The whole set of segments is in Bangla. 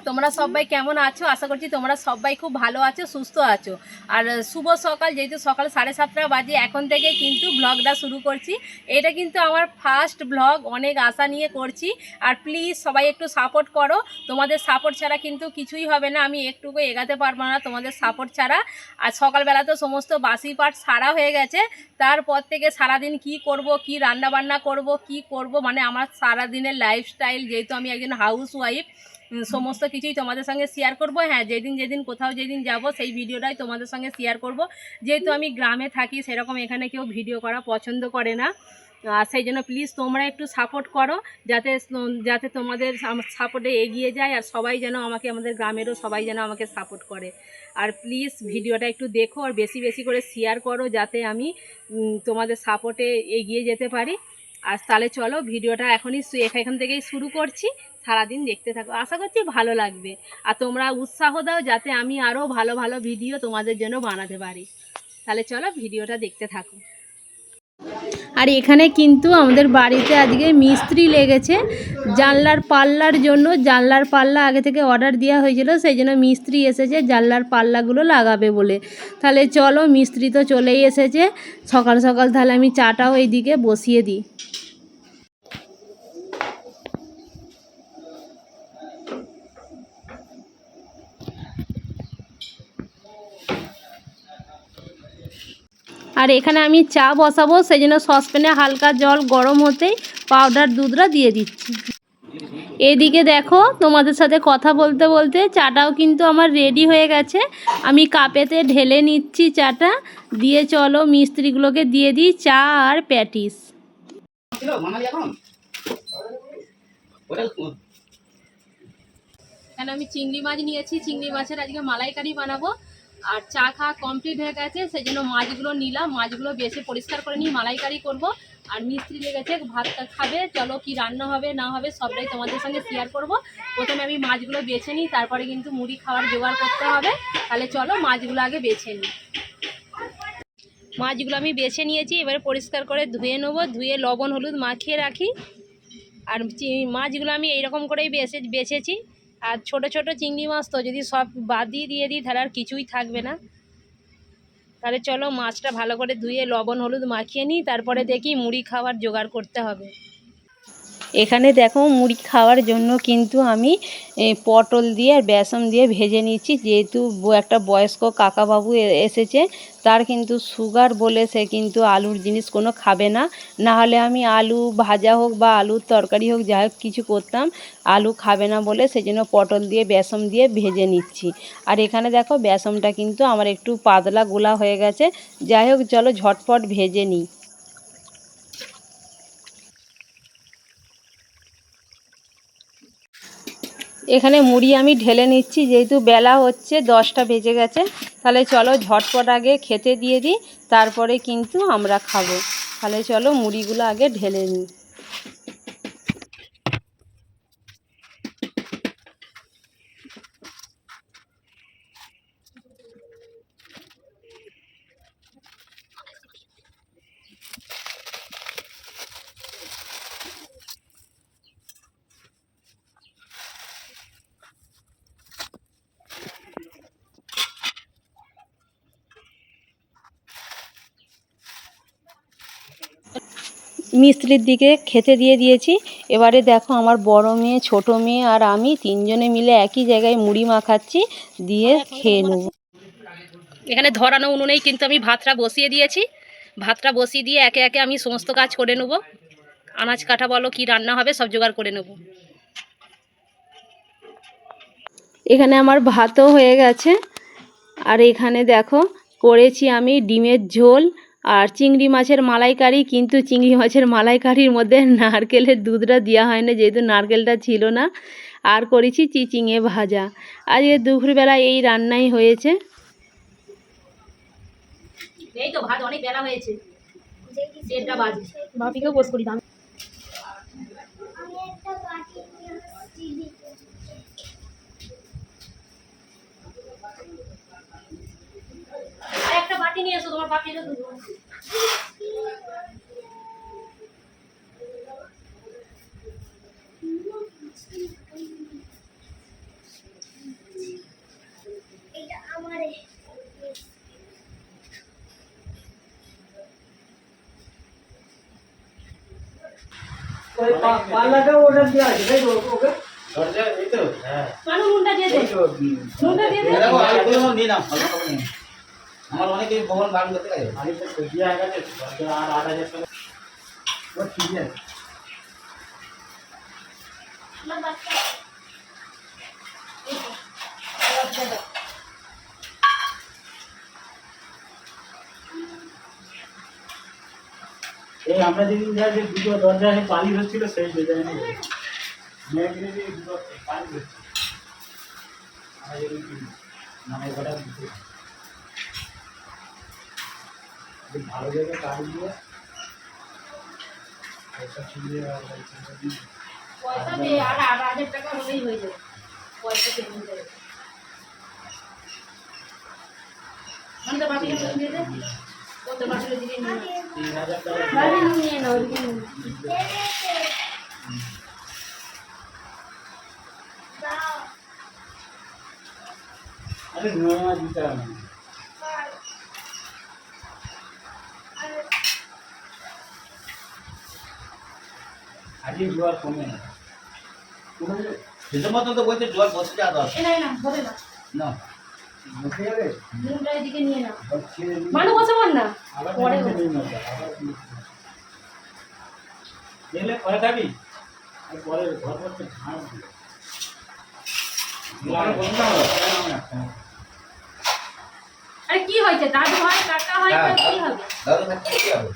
তোমরা সবাই কেমন আছো? আশা করছি তোমরা সবাই খুব ভালো আছো, সুস্থ আছো। আর শুভ সকাল, যেহেতু সকাল 7:30 বাজে, এখন থেকে কিন্তু ব্লগটা শুরু করছি। এটা কিন্তু আমার ফার্স্ট ব্লগ, অনেক আশা নিয়ে করছি। আর প্লিজ সবাই একটু সাপোর্ট করো, তোমাদের সাপোর্ট ছাড়া কিন্তু কিছুই হবে না, আমি একটুকু এগাতে পারবো না তোমাদের সাপোর্ট ছাড়া। আর সকালবেলা তো সমস্ত বাসি পাট সারা হয়ে গেছে, তারপর থেকে সারাদিন কি করব, কি রান্না বান্না করব, কি করব, মানে আমার সারাদিনের লাইফস্টাইল, যেহেতু আমি একজন হাউস ওয়াইফ, সমস্ত কিছুই তোমাদের সঙ্গে শেয়ার করব। হ্যাঁ, যেদিন কোথাও যেদিন যাব সেই ভিডিওটাই তোমাদের সঙ্গে শেয়ার করব। যেহেতু আমি গ্রামে থাকি, সেরকম এখানে কেউ ভিডিও করা পছন্দ করে না, সেই জন্য প্লিজ তোমরা একটু সাপোর্ট করো, যাতে যাতে তোমাদের সাপোর্টে এগিয়ে যায়, আর সবাই যেন আমাকে, আমাদের গ্রামেরও সবাই যেন আমাকে সাপোর্ট করে। আর প্লিজ ভিডিওটা একটু দেখো আর বেশি বেশি করে শেয়ার করো, যাতে আমি তোমাদের সাপোর্টে এগিয়ে যেতে পারি। আর তাহলে চলো ভিডিওটা এখান থেকেই শুরু করছি। সারাদিন দেখতে থাকো, আশা করছি ভালো লাগবে। আর তোমরা উৎসাহ দাও, যাতে আমি আরও ভালো ভালো ভিডিও তোমাদের জন্য বানাতে পারি। তাহলে চলো ভিডিওটা দেখতে থাকো। আর এখানে কিন্তু আমাদের বাড়িতে আজকে মিস্ত্রি লেগেছে জানলার পাল্লার জন্য। জানলার পাল্লা আগে থেকে অর্ডার দেওয়া হয়েছিল, সেই জন্য মিস্ত্রি এসেছে জানলার পাল্লাগুলো লাগাবে বলে। তাহলে চলো, মিস্ত্রি তো চলেই এসেছে। সকাল সকাল তাহলে আমি চাটাও এইদিকে বসিয়ে দিই। আর এখানে আমি চা বসাবো, সেই জন্য সসপ্যানে হালকা জল গরম হতেই পাউডার দুধটা দিয়ে দিচ্ছি। এদিকে দেখো, তোমাদের সাথে কথা বলতে বলতে চাটাও কিন্তু আমার রেডি হয়ে গেছে। আমি কাপেতে ঢেলে নিচ্ছি চাটা, দিয়ে চলো মিস্ত্রিগুলোকে দিয়ে দিই চা আর প্যাটিস। এখানে আমি চিংড়ি মাছ নিয়েছি, চিংড়ি মাছের আজকে মালাইকারি বানাবো। আর চা খাওয়া কমপ্লিট হয়ে গেছে, সেই জন্য মাছগুলো নিলাম, মাছগুলো বেছে পরিষ্কার করে নিয়ে মালাইকারি করব। আর মিস্ত্রি লেগেছে, ভাত খাবে। চলো কি রান্না হবে না হবে সবটাই তোমাদের সঙ্গে শেয়ার করব। প্রথমে আমি মাছগুলো বেছে নিই, তারপরে কিন্তু মুড়ি খাওয়ার জোগাড় করতে হবে। তাহলে চলো মাছগুলো আগে বেছে নিই। মাছগুলো আমি বেছে নিয়েছি, এবারে পরিষ্কার করে ধুয়ে নেবো, ধুয়ে লবণ হলুদ মাখিয়ে রাখি। আর মাছগুলো আমি এইরকম করেই বেছেছি। আর ছোট ছোট চিংড়ি মাছ তো, যদি সব বাদ দিয়ে দিই তাহলে আর কিছুই থাকবে না। তাহলে চলো মাছটা ভালো করে ধুয়ে লবণ হলুদ মাখিয়ে নিই, তারপরে দেখি মুড়ি খাওয়ার জোগাড় করতে হবে। এখানে দেখো, মুড়ি খাওয়ার জন্য কিন্তু আমি পটল দিয়ে আর বেসন দিয়ে ভেজে নিচ্ছি। যেহেতু একটা বয়স্ক কাকাবাবু এসেছে, তার কিন্তু সুগার বলে সে কিন্তু আলুর জিনিস কোনো খাবে না। না হলে আমি আলু ভাজা হোক বা আলুর তরকারি হোক, যাই হোক কিছু করতাম, আলু খাবে না বলে সেজন্য পটল দিয়ে বেসন দিয়ে ভেজে নিচ্ছি। আর এখানে দেখো বেসনটা কিন্তু আমার একটু পাতলা গোলা হয়ে গেছে। যাই হোক চলো ঝটপট ভেজে নিই। এখানে মুড়ি আমি ঢেলে নিচ্ছি, যেহেতু বেলা হচ্ছে 10টা বেজে গেছে। তাহলে চলো ঝটপট আগে খেতে দিয়ে দিই, তারপরে কিন্তু আমরা খাবো। তাহলে চলো মুড়িগুলো আগে ঢেলে নিই। মিস্ত্রির দিকে খেতে দিয়ে দিয়েছি। এবারে দেখো, আমার বড় মেয়ে, ছোট মেয়ে আর আমি তিনজনে মিলে একই জায়গায় মুড়ি মাখাচ্ছি, দিয়ে খেয়ে নেব। এখানে ধরানো উনুনেই কিন্তু আমি ভাতটা বসিয়ে দিয়েছি। ভাতটা বসিয়ে দিয়ে একে একে আমি সমস্ত কাজ করে নেব। আনাজ কাটা বলো, কি রান্না হবে সব জোগাড় করে নেব। এখানে আমার ভাতও হয়ে গেছে। আর এখানে দেখো করেছি আমি ডিমের ঝোল আর চিংড়ি মাছের মালাইকারি। কিন্তু চিংড়ি মাছের মালাইকারির মধ্যে নারকেলের দুধটা দেওয়া হয় না, যেহেতু নারকেলটা ছিল না। আর করেছি চিচিঙে ভাজা। আজকে দুপুরবেলা এই রান্নাই হয়েছে। এই তো ভাত অনেক বেলা হয়েছে, 1:30 বাজে। ভাবিকেও বস করি দাম। একটা বাটি নিয়ে এসো, তোমার বাটি এনে দেবো। পাল্লাটাও ওটা দিয়ে আছে তাই তো ওকে দরজা এই তো হ্যাঁ মানু নুনটা দিয়ে দে নুনটা দিয়ে দে দেখো আলুগুলো নিয়ে নাও ভালো করে নিয়ে আমার অনেক এই ভবন বান করতে লাগে আলিটা তো দিয়া গেছে দরজা আর 8000 টাকা ও ঠিক আছে না বাচ্চা এই তো এই আমরা যেদিন যাই যে দুটো দরজা আছে পালি হচ্ছিল সেই ডিজাইনে মেয়েকে যে দুটো পালি হচ্ছে আমরা যেদিন কিনি মানে ওটা দিতে ভালো জায়গায় কাজ দিয়ে পয়সা ছিলিয়ে আর পয়সা দে আর 8000 টাকা হলেই হয়ে যাবে পয়সা পেমেন্ট করে আমাদের বাপিকে ফোন দিয়ে দে কত বাপিকে দিয়ে নিয়ে 3000 টাকা বাড়ি নিয়ে নাও ওদিকে নিয়ে আরে নয়া দিতে হবে আজকে জোয়ার কমে না সেটার মতো তো বলছে জোয়ার বসে যাওয়া দরকার এ নাই না হবে না না বসে যাবে নুনটা এদিকে নিয়ে নাও আবার ছেড়ে দিই মানু বসে পড় না আবার পরে নিচে নিয়ে নাও আবার এলে পরে থাকবি আর পরে ঘর করতে ঝাড় দিবে আরে কি হয়েছে দাদু হয় কাকা হয় তো কি হবে দাদু থাকতে কি হবে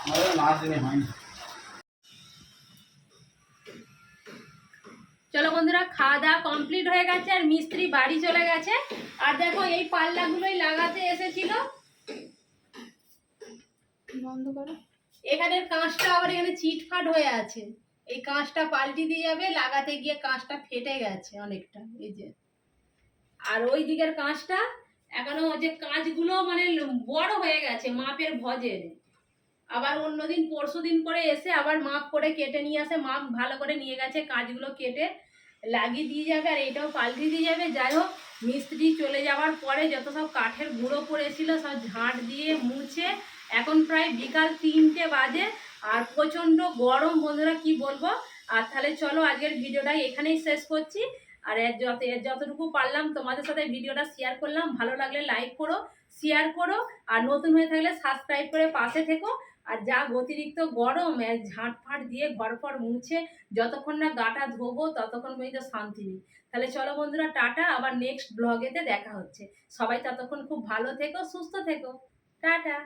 আমাদের মাছ দিনে হয়নি চলো বন্ধুরা খাওয়া দাওয়া কমপ্লিট হয়ে গেছে আর মিস্ত্রি বাড়ি চলে গেছে আর দেখো এই পাল্লাগুলোই লাগাতে এসেছিল বন্ধ করো এখানের কাঁচটা আবার এখানে চিটফাট হয়ে আছে এই কাঁচটা পাল্টি দিয়ে যাবে লাগাতে গিয়ে কাঁচটা ফেটে গেছে অনেকটা এই যে আর ওই দিকের কাঁচটা এখনো যে কাঁচগুলো মানে বড় হয়ে গেছে মাপের ভজের আবার অন্যদিন পরশুদিন করে এসে আবার মাপ করে কেটে নিয়ে আসে মাপ ভালো করে নিয়ে গেছে কাঁচগুলো কেটে লাগিয়ে দিয়ে যাবে আর এটাও পাল্টে দিয়ে যাবে যাই হোক মিস্ত্রি চলে যাওয়ার পরে যত সব কাঠের গুঁড়ো পড়েছিল সব ঝাঁট দিয়ে মুছে এখন প্রায় বিকাল 3টে বাজে আর প্রচণ্ড গরম বন্ধুরা কি বলবো আর তাহলে চলো আজকের ভিডিওটা এখানেই শেষ করছি আর এর যতটুকু পারলাম তোমাদের সাথে ভিডিওটা শেয়ার করলাম ভালো লাগলে লাইক করো শেয়ার করো আর নতুন হয়ে থাকলে সাবস্ক্রাইব করে পাশে থেকো আর যা অতিরিক্ত গরম ঝাঁট ফাট দিয়ে ঘর ফর মুছে যতক্ষণ না গাটা ধোবো ততক্ষণ পর্যন্ত শান্তি নেই তাহলে চলো বন্ধুরা টাটা আবার নেক্সট ব্লগেতে দেখা হচ্ছে সবাই ততক্ষণ খুব ভালো থেকো সুস্থ থেকো টাটা